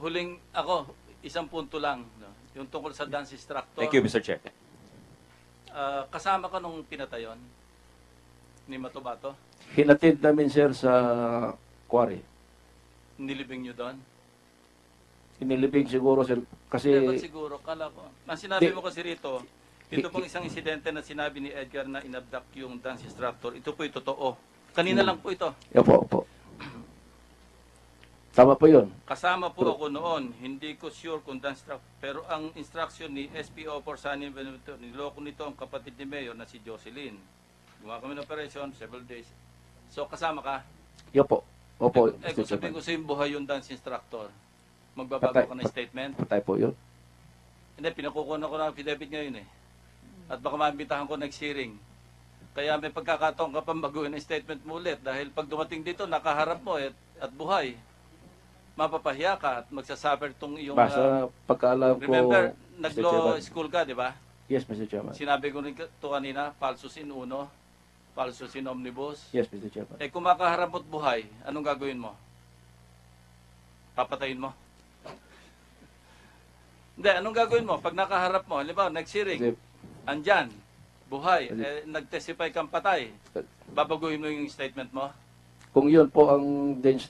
huling ako, isang punto lang. No? Yung tungkol sa dance instructor. Thank you, Mr. Chair. Kasama ka nung pinatayon ni Matubato? Hinatid namin, sir, sa quarry. Nilibing nyo doon? Inilibing siguro, sir, kasi Hindi, ba't siguro? Kala ko. Ang sinabi Di- mo kasi rito, ito pong isang insidente na sinabi ni Edgar na inabduct yung dance instructor. Ito po yung totoo. Kanina lang po ito. opo. Tama po yun. Kasama po ako noon. Hindi ko sure kung dance instructor. Pero ang instruction ni SPO for Sunny Benvenuto, niloko nito ang kapatid ni Mayor na si Jocelyn. Gumawa kami ng operation, several days. So kasama ka? Opo. Opo, Kung Mr. sabihin Chairman. ko sa yung buhay yung dance instructor, magbabago Patay. ka ng statement? Patay po yun. Hindi, pinakukuha ko ng affidavit ngayon eh. At baka maimbitahan ko next hearing. Kaya may pagkakataon ka pa baguhin ang statement mo ulit dahil pag dumating dito, nakaharap mo at buhay. Mapapahiya ka at magsasuffer itong iyong... Basta pagkaalam ko, remember, Mr. nag-law Chairman. school ka, di ba? Yes, Mr. Chairman. Sinabi ko rin ito kanina, falsus in uno, falsus in omnibus. Yes, Mr. Chairman. Eh kung makaharap mo't buhay, anong gagawin mo? Papatayin mo? Hindi, anong gagawin mo? Pag nakaharap mo, halimbawa, next hearing, Kasi, andyan, buhay, nag-testify kang patay, babaguhin mo yung statement mo? kung yun po ang dance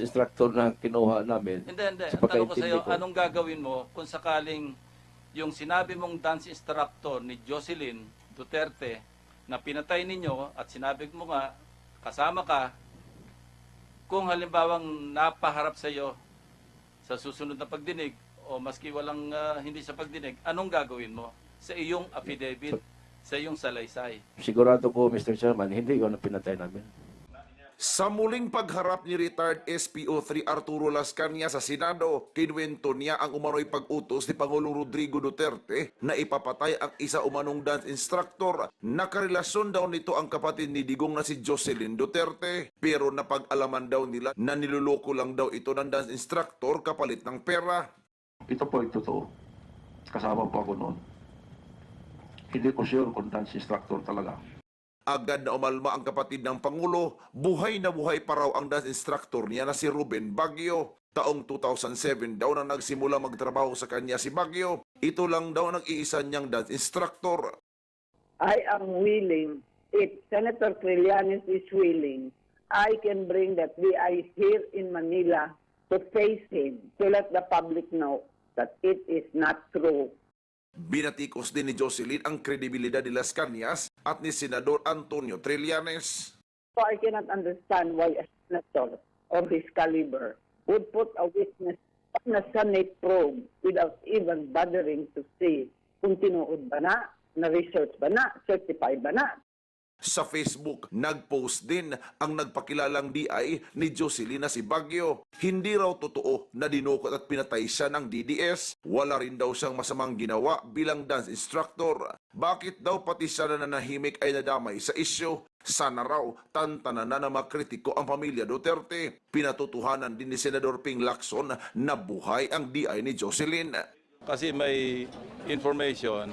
instructor na kinuha namin, Hindi. Sa Ang tanong ko pagkaintindi sa'yo, ko. anong gagawin mo kung sakaling yung sinabi mong dance instructor ni Jocelyn Duterte na pinatay ninyo at sinabi mo nga, kasama ka, kung halimbawang napaharap sa iyo sa susunod na pagdinig o maski walang hindi sa pagdinig, anong gagawin mo sa iyong affidavit, sa iyong salaysay? sigurado ko, Mr. Chairman, hindi yun ang pinatay namin. Sa muling pagharap ni retired SPO3 Arturo Las Cañas sa Senado, kinuwento niya ang umano'y pag-utos ni Pangulong Rodrigo Duterte na ipapatay ang isa umanong dance instructor. Nakarelasyon daw nito ang kapatid ni Digong na si Jocelyn Duterte. Pero napag-alaman daw nila na niluloko lang daw ito ng dance instructor kapalit ng pera. Ito po ay totoo. Kasama po ako noon. Hindi ko sure kung dance instructor talaga. Agad na umalma ang kapatid ng Pangulo, buhay na buhay pa raw ang dance instructor niya na si Ruben Baguio. Taong 2007 daw na nagsimula magtrabaho sa kanya si Baguio. Ito lang daw nag-iisa niyang dance instructor. I am willing, if Senator Trillanes is willing, I can bring that DI here in Manila to face him, to let the public know that it is not true. Binatikos din ni Jocelyn ang kredibilidad ni Las Cañas at ni Senador Antonio Trillanes. So I cannot understand why a senator of his caliber would put a witness on a Senate probe without even bothering to see kung tinuod ba na research ba na, certified ba na. Sa Facebook, nag-post din ang nagpakilalang DI ni Jocelyn na si Baguio. Hindi raw totoo na dinukot at pinatay siya ng DDS. Wala rin daw siyang masamang ginawa bilang dance instructor. Bakit daw pati siya na nanahimik ay nadamay sa isyu? Sana raw tantanan na makritiko ang pamilya Duterte. Pinatutuhanan din ni Senador Ping Lacson na buhay ang DI ni Jocelyn. Kasi may information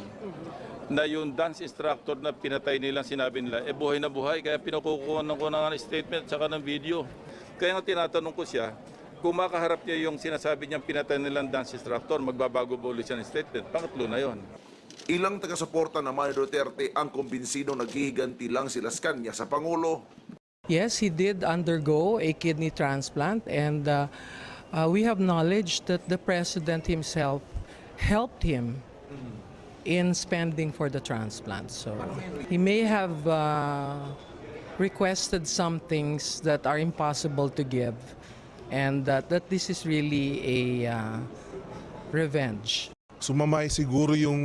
na yung dance instructor na pinatay nilang sinabi nila, buhay na buhay, kaya pinakukuha ko ng statement saka ng video. Kaya nga tinatanong ko siya, kung makaharap niya yung sinasabi niyang pinatay nilang dance instructor, magbabago ba ulit siya ng statement? Pangatlo na yon. Ilang taga-suporta naman ni Duterte ang kumbinsido naghihiganti lang si Las Cañas sa Pangulo. Yes, he did undergo a kidney transplant, and we have knowledge that the president himself helped him in spending for the transplant. So he may have requested some things that are impossible to give, and that this is really a revenge. Sumamay siguro yung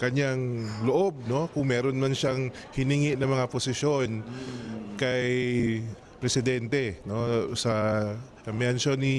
kanyang loob, no? Kung meron man siyang hiningi ng mga posisyon kay presidente, no? Sa mention ni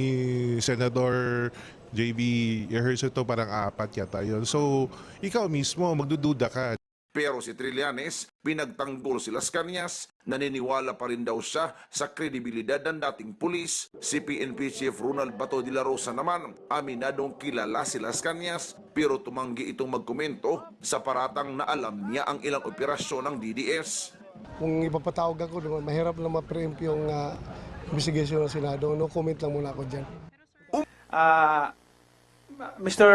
Senador JB Ejercito, parang 4 yata yun. So, ikaw mismo, magdududa ka. Pero si Trillanes, pinagtanggol si Las Cañas, naniniwala pa rin daw siya sa kredibilidad ng dating pulis. Si PNP Chief Ronald Bato de la Rosa naman, aminadong kilala si Las Cañas, pero tumanggi itong magkomento sa paratang na alam niya ang ilang operasyon ng DDS. Kung ipapatawag ako, mahirap lang ma-preempt yung investigation ng Senado. No comment lang muna ako dyan. Mr.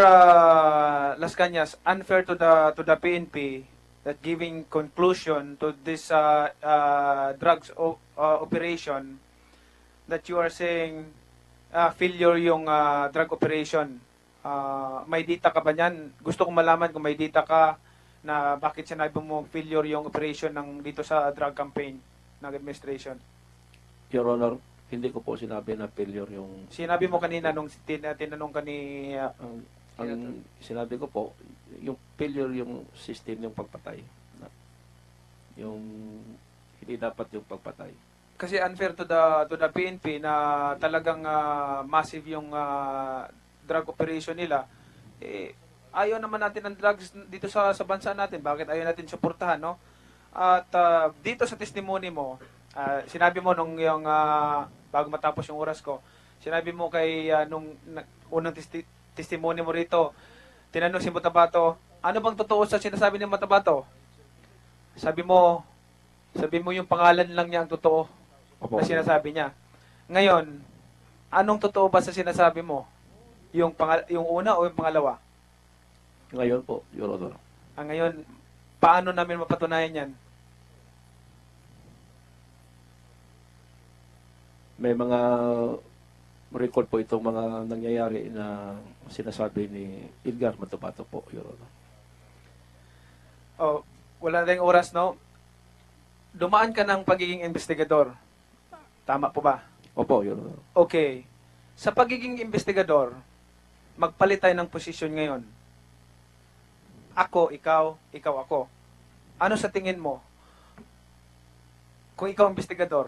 Las Cañas, unfair to the PNP that giving conclusion to this drugs operation that you are saying failure yung drug operation. May data ka ba niyan? Gusto kong malaman kung may data ka na bakit sinabi mo failure yung operation ng dito sa drug campaign ng administration. Your Honor, hindi ko po sinabi na failure yung... Sinabi mo kanina nung tinanong ka ni Ang sinabi ko po, yung failure yung system, yung pagpatay. Yung hindi dapat yung pagpatay. kasi unfair to the PNP na talagang massive yung drug operation nila. Ayaw naman natin ng drugs dito sa bansa natin. Bakit ayaw natin suportahan, no? At dito sa testimony mo, sinabi mo nung yung bago matapos yung oras ko, sinabi mo kay nung unang testimony mo rito, tinanong si Matabato, ano bang totoo sa sinasabi ni Matabato? Sabi mo yung pangalan lang niya ang totoo Opo. na sinasabi niya. Ngayon, anong totoo ba sa sinasabi mo? Yung una o yung pangalawa? Ngayon po, Your Honor. Ngayon, paano namin mapatunayan yan? May mga record po itong mga nangyayari na sinasabi ni Edgar Matabato po, Your Honor. Oh, wala na tayong oras, no? Dumaan ka ng pagiging investigador. Tama po ba? Opo, Your Honor. Okay. Sa pagiging investigador, magpalit tayo ng posisyon ngayon. Ako, ikaw, ako. Ano sa tingin mo? Kung ikaw investigador,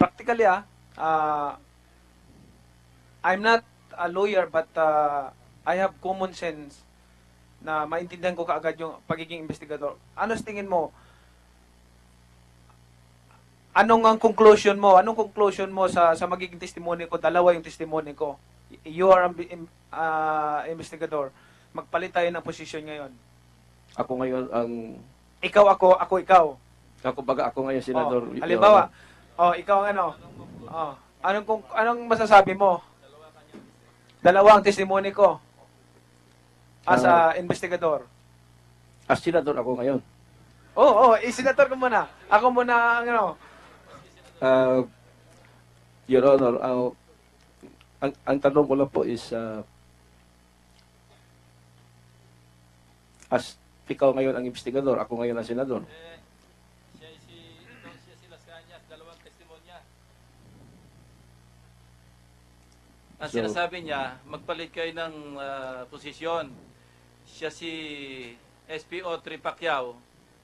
practically I'm not a lawyer but I have common sense na maintindihan ko kaagad yung pagiging investigador. Ano sa tingin mo? Anong ang conclusion mo? Anong conclusion mo sa magiging testimony ko? Dalawa yung testimony ko. You are investigador. Magpalit tayo ng posisyon ngayon. Ako ngayon ang... Ikaw ako ikaw. Ako ngayon, Senador. Oh, halimbawa, ikaw ang ano? Oh, anong masasabi mo? Dalawa ang testimony ko. As a investigador. As Senador ako ngayon. Senator ko muna. Ako muna ang ano. Your Honor, ang tanong ko lang po is, as ikaw ngayon ang investigador, ako ngayon ang senador. Siya si Las Cañas, dalawang testimonya. Ang So- sinasabi niya, magpalit kayo ng posisyon. Siya si SPO Tripacquiao,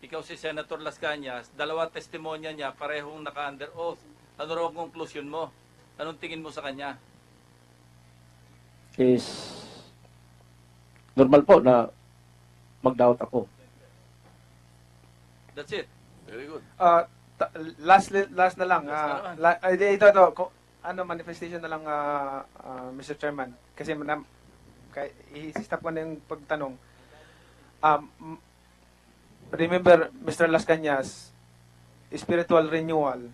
ikaw si Senator Las Cañas, dalawang testimonya niya, parehong naka-under oath. Ano raw ang conclusion mo? Anong tingin mo sa kanya? Is normal po na mag-doubt ako. That's it. Very good. Last na lang. Ito. Manifestation na lang, Mr. Chairman. Kasi i-stop ko na yung pagtanong. Remember, Mr. Las Cañas, spiritual renewal.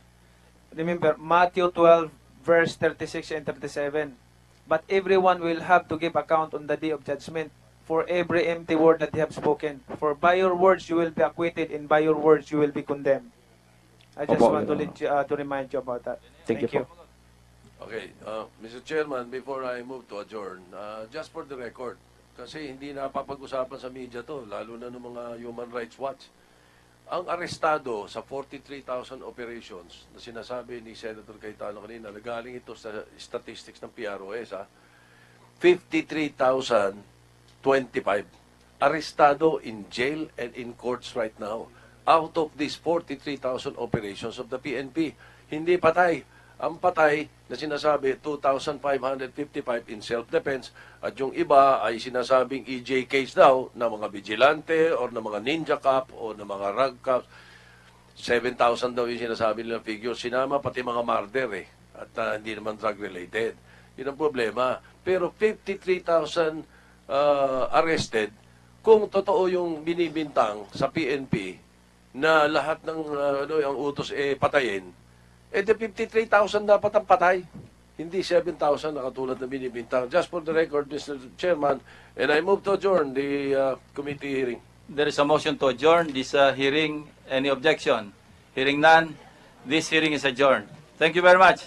Remember, Matthew 12, verse 36 and 37. But everyone will have to give account on the day of judgment for every empty word that they have spoken. For by your words you will be acquitted, and by your words you will be condemned. I just Opo, want Your to remind you about that. Thank you po. Okay, Mr. Chairman, before I move to adjourn, just for the record, kasi hindi napapag-usapan sa media to, lalo na ng mga Human Rights Watch. Ang arestado sa 43,000 operations na sinasabi ni Senator Cayetano kanina, nagaling ito sa statistics ng PROS, 53,025 arestado in jail and in courts right now. Out of these 43,000 operations of the PNP, hindi patay. Ang patay na sinasabi, 2,555 in self-defense at yung iba ay sinasabing EJ case daw na mga vigilante or na mga ninja cop o na mga rug cops. 7,000 daw yung sinasabi nilang figure. Sinama pati mga murder at hindi naman drug-related. Yun ang problema. Pero 53,000 arrested, kung totoo yung binibintang sa PNP na lahat ng ang utos patayin, the 53,000 dapat ang patay. Hindi 7,000 na katulad na binibintang. Just for the record, Mr. Chairman, and I move to adjourn the committee hearing. There is a motion to adjourn this hearing. Any objection? Hearing none, this hearing is adjourned. Thank you very much.